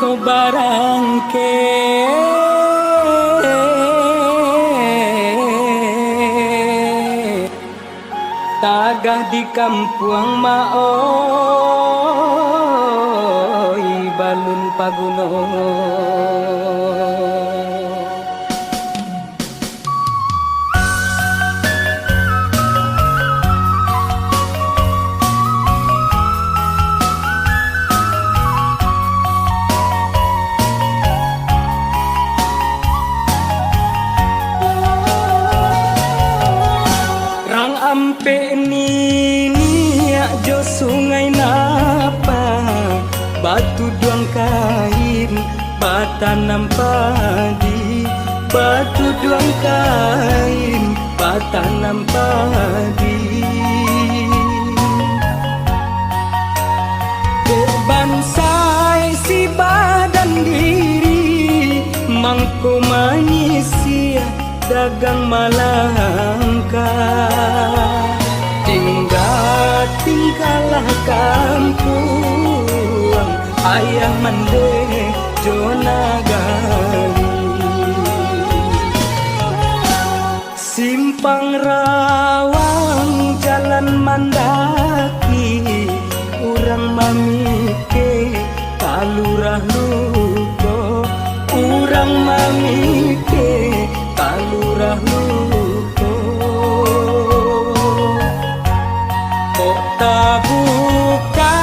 ko barangke tagah di kampung maoy balun pagunong. Ampe ni jo sungai napa batu duang kain batanam padi batu duang kain batanam padi bansai si badan diri mangko manusia dagang malangka tinggallah kampung ayah mande jona gali simpang rawang jalan mandaki urang mamike kalurah luko urang mamike kalurah luko buka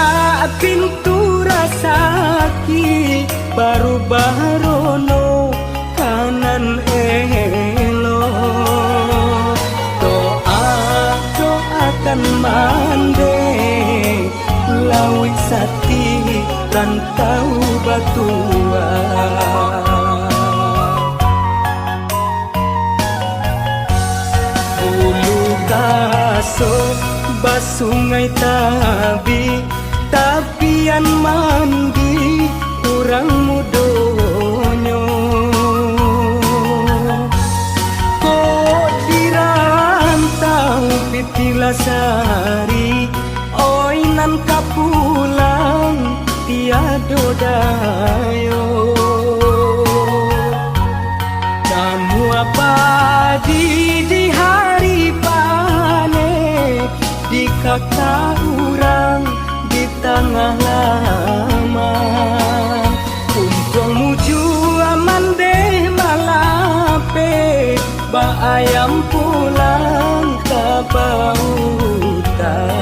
pintu rasaki baru barono kanan elo doakan mande lawi sati rantau batua bulu gaso basungai tabi tapian mandi kurang mudonyo kok dirantau pitilasari oi nan kapulang tiado dayo kamu apa di hari panen di kata urang di tengah lama untung muju aman deh malape ba ayam pulang ke bautan.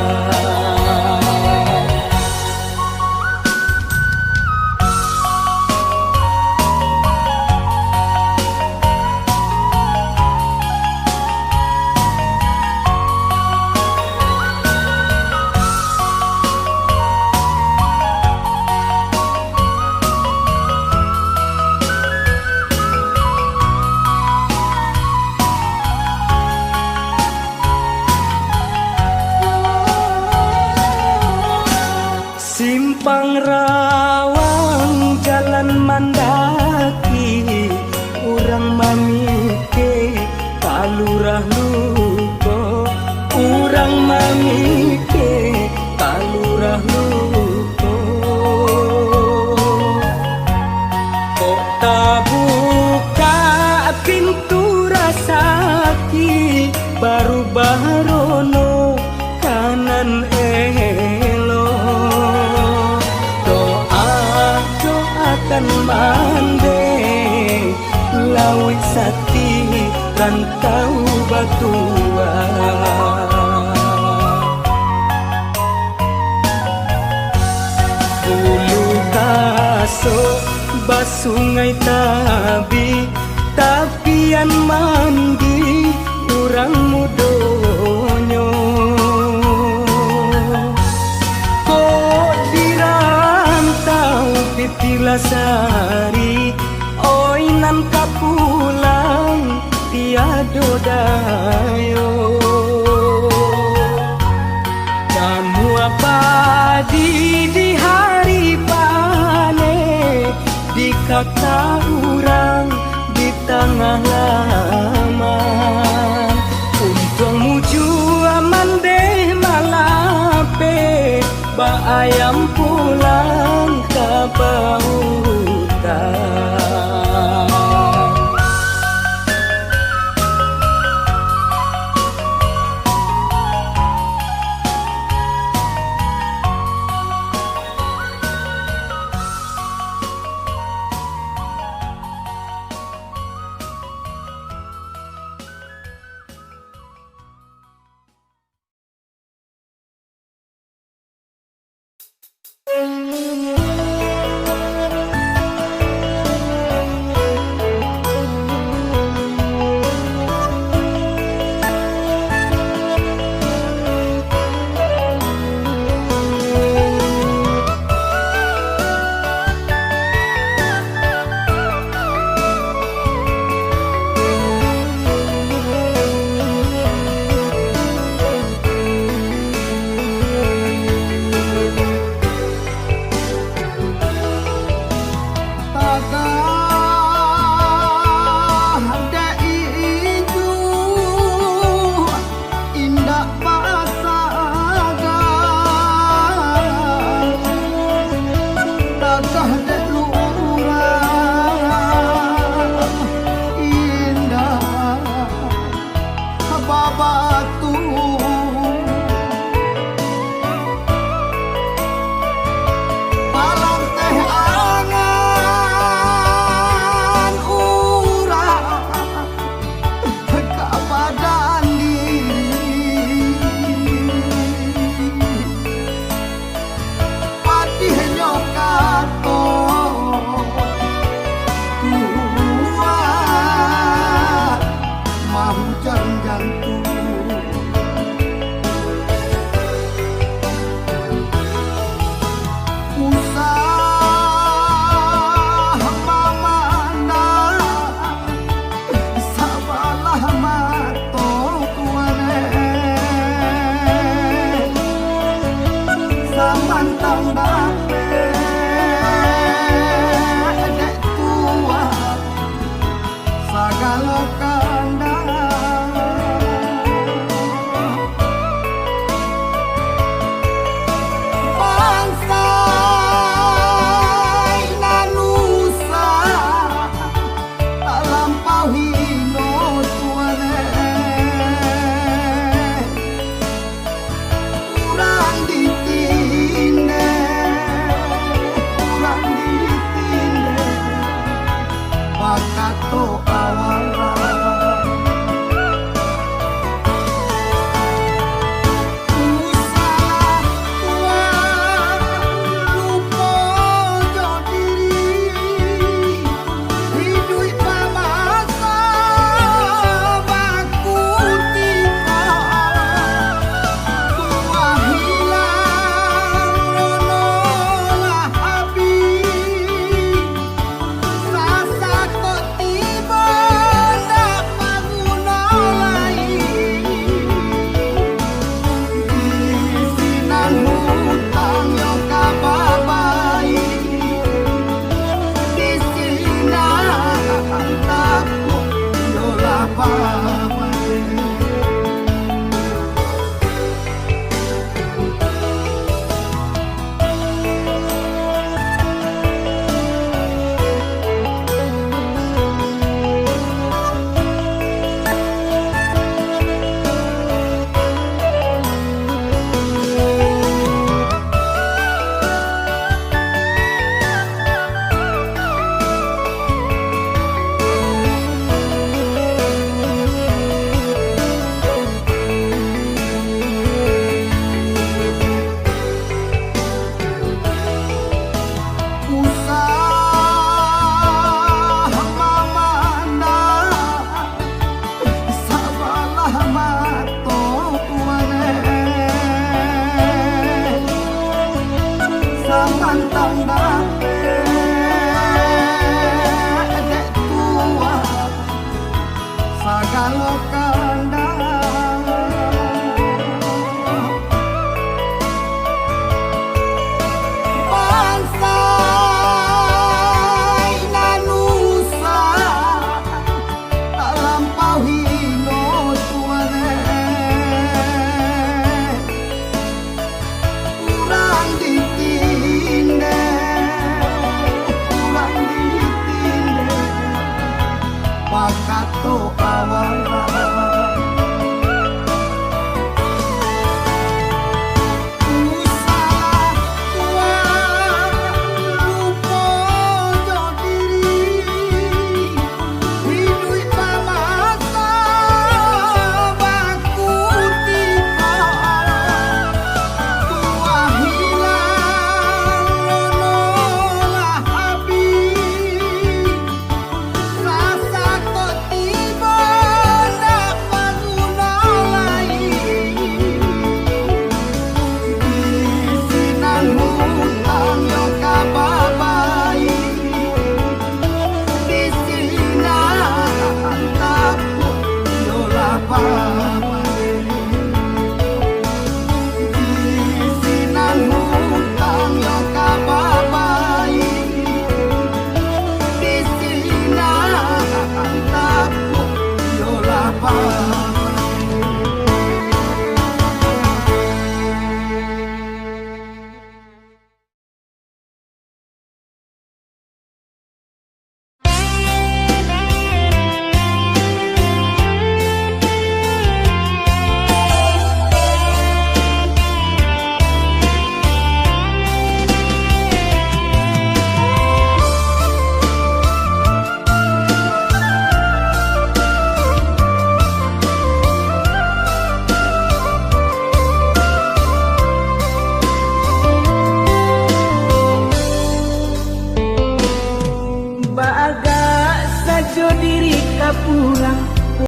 Simpang rawang jalan mandaki urang mamike kalurah luko urang mamike kalurah luko kok buka pintu rasaki baru barono kanan kan mande lawi sati rantau batua bulu gaso basungai tabi tapian mandi urang mudonyo pitilasari oi nan kapulang tiado dayo kamu apa di hari panen di kata urang di tengah lama untung muju aman deh malape ba ayam pulang ke bau batu palang teh angan urang ka badan diri patih nyokato kuat mau jantung